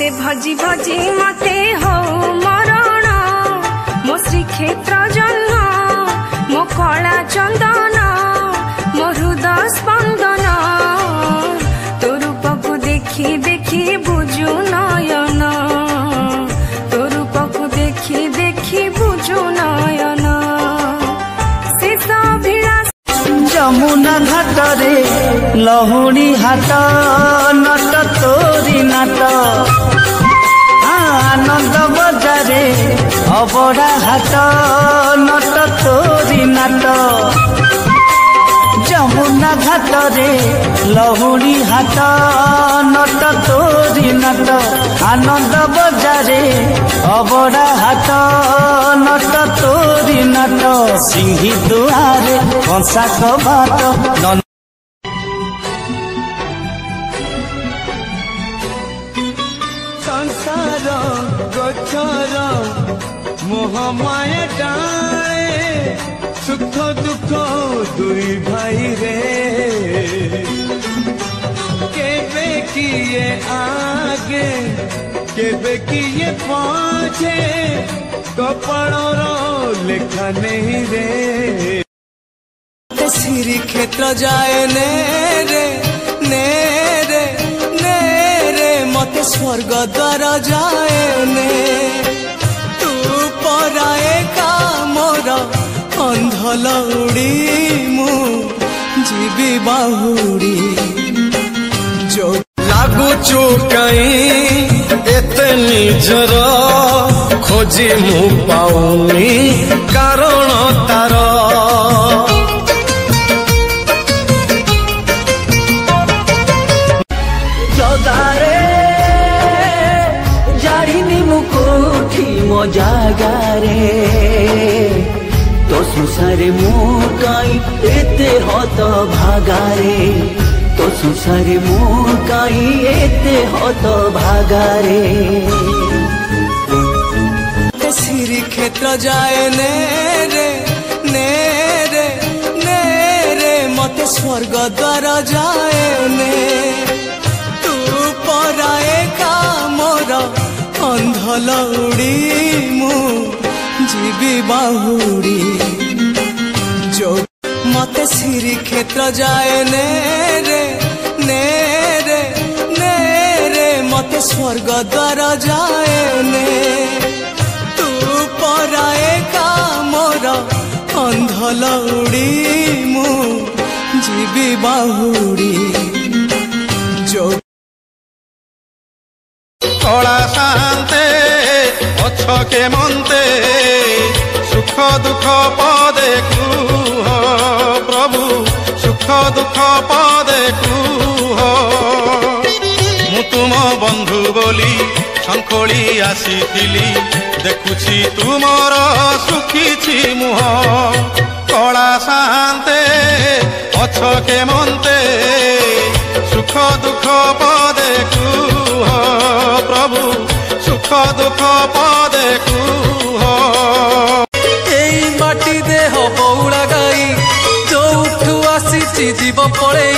मते भजी भजी मते हो मरण मो श्रीक्षेत्र जन्म मो कला चंदन मो हृदय स्पंदन तो रूप को देखी देखी बुझु नयन तो रूप को देखी देखी बुझु नयन शेष अभिलाष यमुना घाट रे लहुणी हाट नट तोरी नाट आनंद बजारे अबड़ा हाट नट तोरी नाट यमुना घाट रे लहुणी हाट नट तोरी नाट आनंद बजारे अबड़ा हाट नट तोरी नाट सिंही दुआरे कंसा कबाट संसार गचर मोहमाया डाए सुख दुख दुई भाई रे केबे किए आगे केबे किए पाछे कपाळर लेखा नहीं रे श्री क्षेत्र जाए ने रे ने रे ने रे मते स्वर्ग द्वार जाए ने तू पराए का मोर अंधलौड़ी मु जीवी बाहुड़ी जो लागुचु कहीं एते निजर खोजी मु पाऊनी कारण तार जगारे जाड़िनी मुकोठी मो जागारे तो सुसारे मुकाई एते हत भागारे तो सुसारे मुकाई एते हत भागारे श्री क्षेत्र जाए ने रे ने रे ने रे मते स्वर्ग द्वार जाए ने तू पराए का मोर अंधलौड़ी मु जीवी बाहुड़ी जो मते श्री क्षेत्र जाए ने रे ने रे ने रे मते स्वर्ग द्वार जाए ने तू पराए का मोर अंधलौड़ी मु जीवी बाहुड़ी जो कला शांते अछके मन्ते सुख दुख पदे कुह प्रभु सुख दुख पदे कुह मु तुम बंधु बोली शंखोली आसीथिली देखुछि तुमर सुखी मुह कला शांते अछके मन्ते सुख दुख पदे कुह प्रभु सुख दुख पदे कुह माटी देह बउला गाई जो उठू आसी जीव पड़े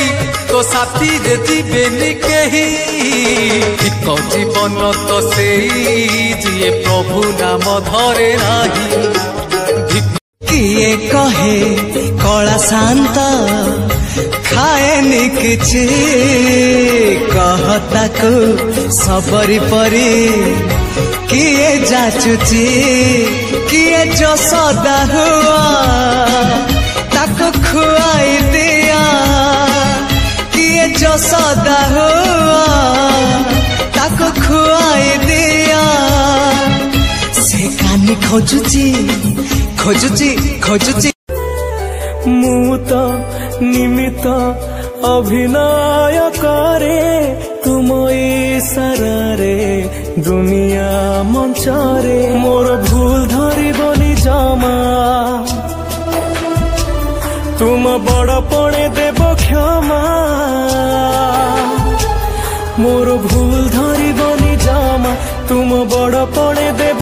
तो साथी रे जीवेनी केही एक जीवन तो से जी प्रभु नाम धरे नाही किए कहे कला शांत खाएनी किछि कहता को सबरी परी किए जाचुची किए जो सदा हुआ ताको खुआई दिया किए जो सदा हुआ ताको खुआई दिया से कानी खोजुची खोजुची खोजुची मु तो निमित्त अभिनय करे तुम इशारे दुनिया मंचरे मोर भूल धरबनी जमा तुम बड़ पणे देव क्षमा मोर भूल धरबनी जमा तुम बड़ पणे देव